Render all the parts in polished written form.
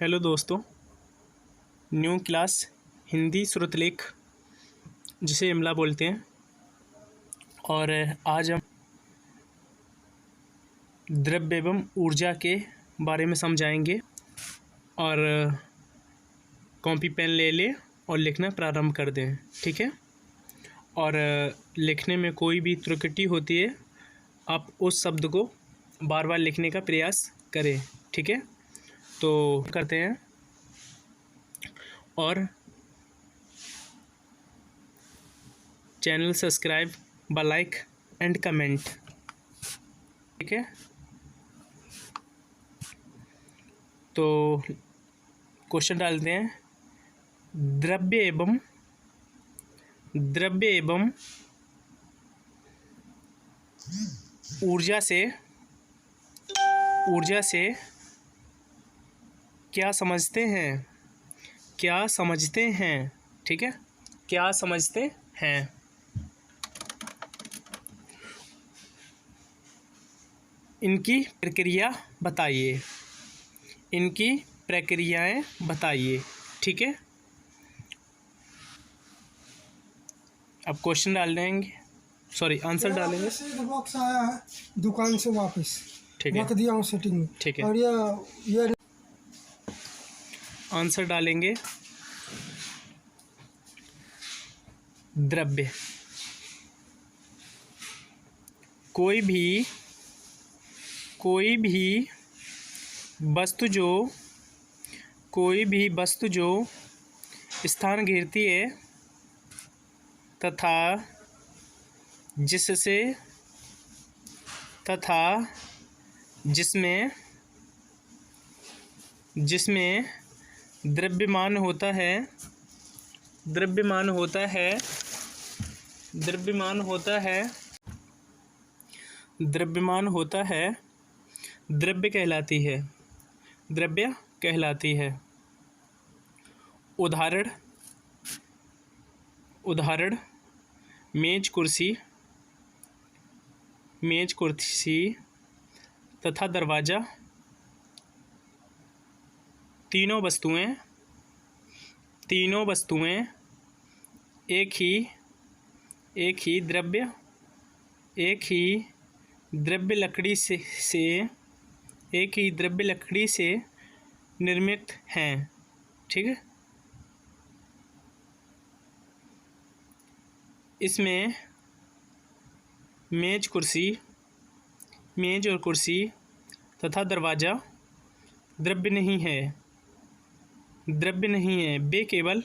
Hello दोस्तों। New class Hindi श्रुतलेख जिसे इमला बोलते हैं। और आज हम द्रव्य एवं ऊर्जा के बारे में समझाएंगे। और कॉपी पेन ले लें और लिखना प्रारंभ कर दें। ठीक है। और लिखने में कोई भी त्रुटि होती है, आप उस शब्द को बार बार लिखने का प्रयास करें। ठीक है। तो करते हैं। और चैनल सब्सक्राइब व लाइक एंड कमेंट। ठीक है। तो क्वेश्चन डालते हैं। द्रव्य एवं ऊर्जा से क्या समझते हैं। ठीक है। क्या समझते हैं। इनकी प्रक्रिया बताइए। इनकी प्रक्रियाएं बताइए। ठीक है। अब क्वेश्चन डाल देंगे, सॉरी आंसर डालेंगे। बॉक्स आया है दुकान से वापस। ठीक है। रख दिया हूँ सेटिंग में। ठीक है। और ये आंसर डालेंगे। द्रव्य कोई भी वस्तु जो स्थान घेरती है तथा जिसमें द्रव्यमान होता है द्रव्य कहलाती है। उदाहरण मेज कुर्सी तथा दरवाज़ा। तीनों वस्तुएं एक ही द्रव्य लकड़ी से निर्मित हैं। ठीक है। इसमें मेज और कुर्सी तथा दरवाज़ा द्रव्य नहीं है। वे केवल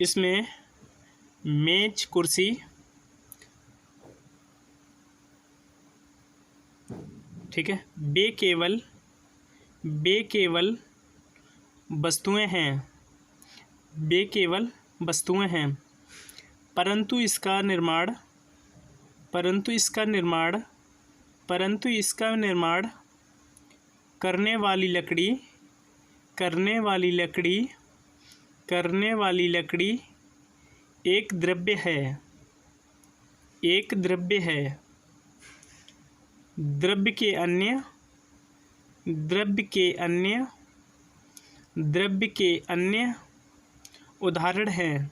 इसमें मेज कुर्सी ठीक है। वे केवल वस्तुएं हैं। परंतु इसका निर्माण करने वाली लकड़ी एक द्रव्य है। द्रव्य के अन्य उदाहरण हैं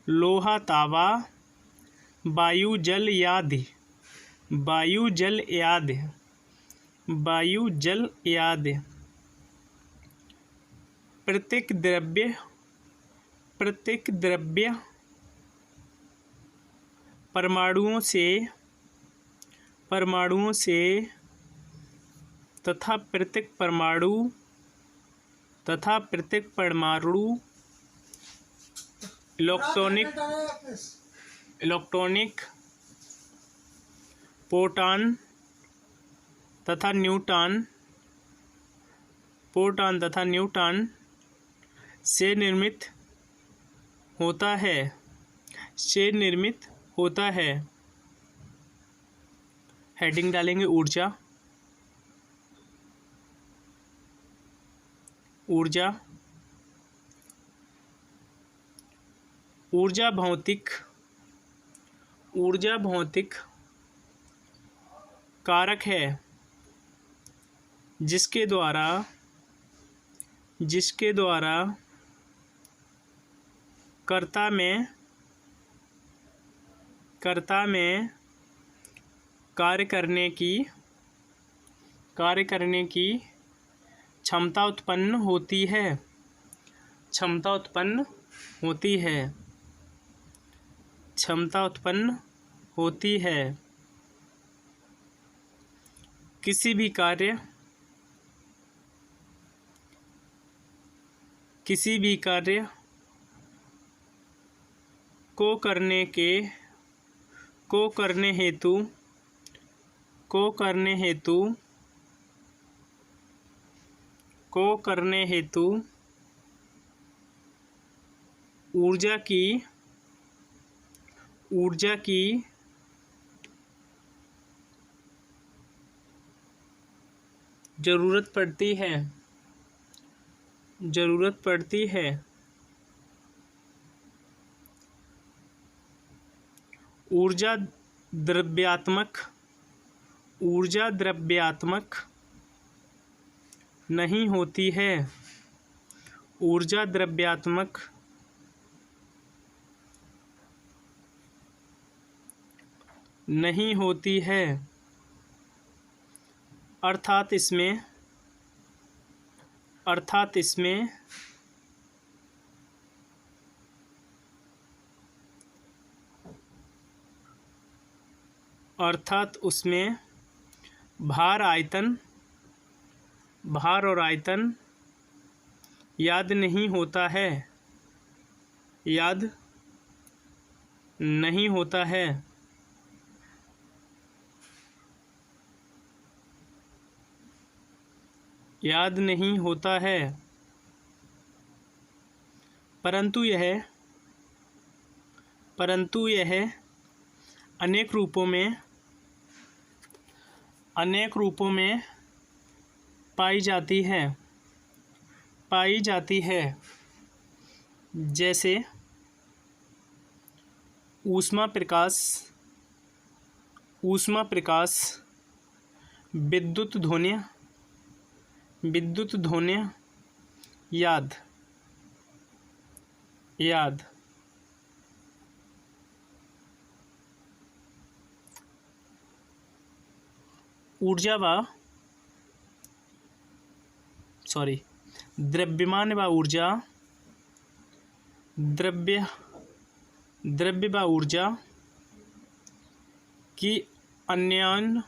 लोहा तावा वायु जल आदि। प्रत्येक द्रव्य परमाणुओं से तथा प्रत्येक परमाणु इलेक्ट्रॉनिक प्रोटॉन तथा न्यूट्रॉन से निर्मित होता है। हेडिंग डालेंगे ऊर्जा ऊर्जा भौतिक कारक है जिसके द्वारा कर्ता में कार्य करने की क्षमता उत्पन्न होती है। किसी भी कार्य को करने हेतु ऊर्जा की जरूरत पड़ती है। ऊर्जा द्रव्यात्मक नहीं होती है। ऊर्जा द्रव्यात्मक नहीं होती है, अर्थात इसमें उसमें भार और आयतन याद नहीं होता है। परंतु यह अनेक रूपों में पाई जाती है, जैसे ऊष्मा प्रकाश, विद्युत ध्वनि याद। द्रव्यमान व ऊर्जा द्रव्य व ऊर्जा की अन्यान्य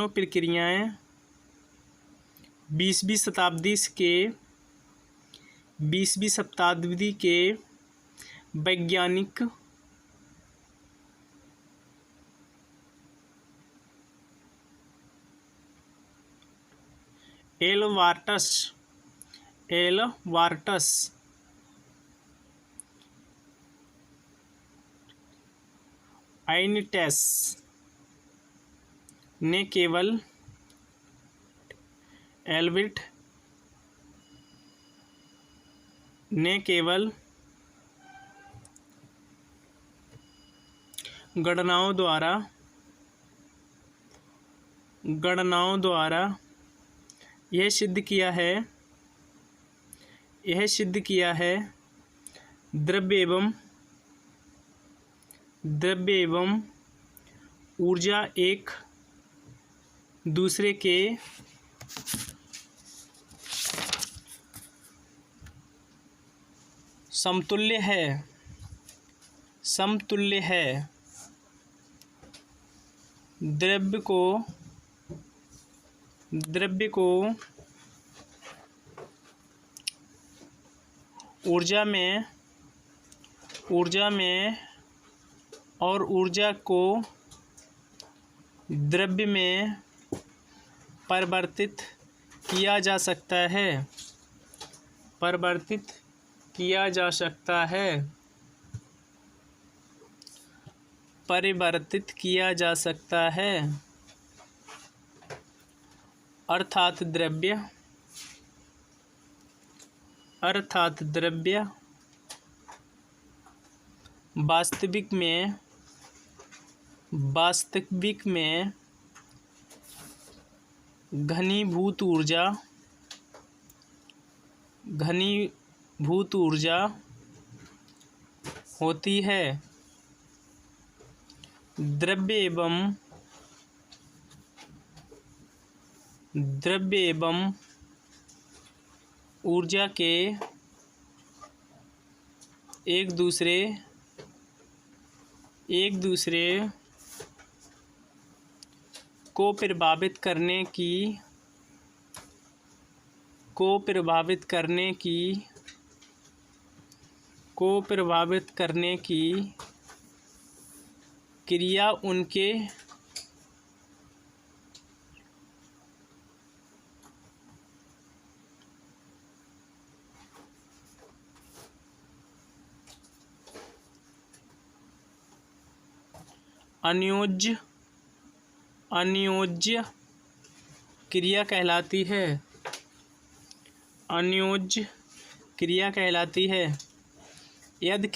प्रक्रियाएं 20वीं शताब्दी के वैज्ञानिक एल्बर्टस आइंस्टाइन ने केवल गणनाओं द्वारा यह सिद्ध किया है द्रव्य एवं ऊर्जा एक दूसरे के समतुल्य है। द्रव्य को ऊर्जा में और ऊर्जा को द्रव्य में परिवर्तित किया जा सकता है। अर्थात द्रव्य अर्थात द्रव्य वास्तविक में घनीभूत ऊर्जा होती है। द्रव्य एवं ऊर्जा के एक दूसरे को प्रभावित करने की क्रिया उनके अन्योज्य क्रिया कहलाती है। अन्योज्य क्रिया कहलाती है। यदि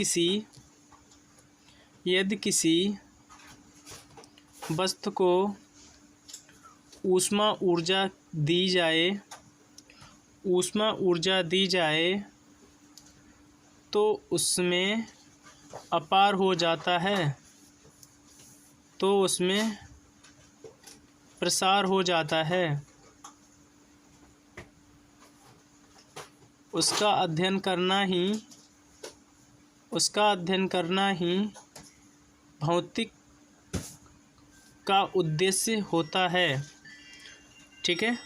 किसी वस्तु को ऊष्मा ऊर्जा दी जाए तो उसमें अपार हो जाता है, तो उसमें प्रसार हो जाता है। उसका अध्ययन करना ही भौतिक का उद्देश्य होता है। ठीक है,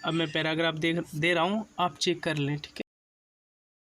अब मैं पैराग्राफ दे रहा हूँ, आप चेक कर लें। ठीक है।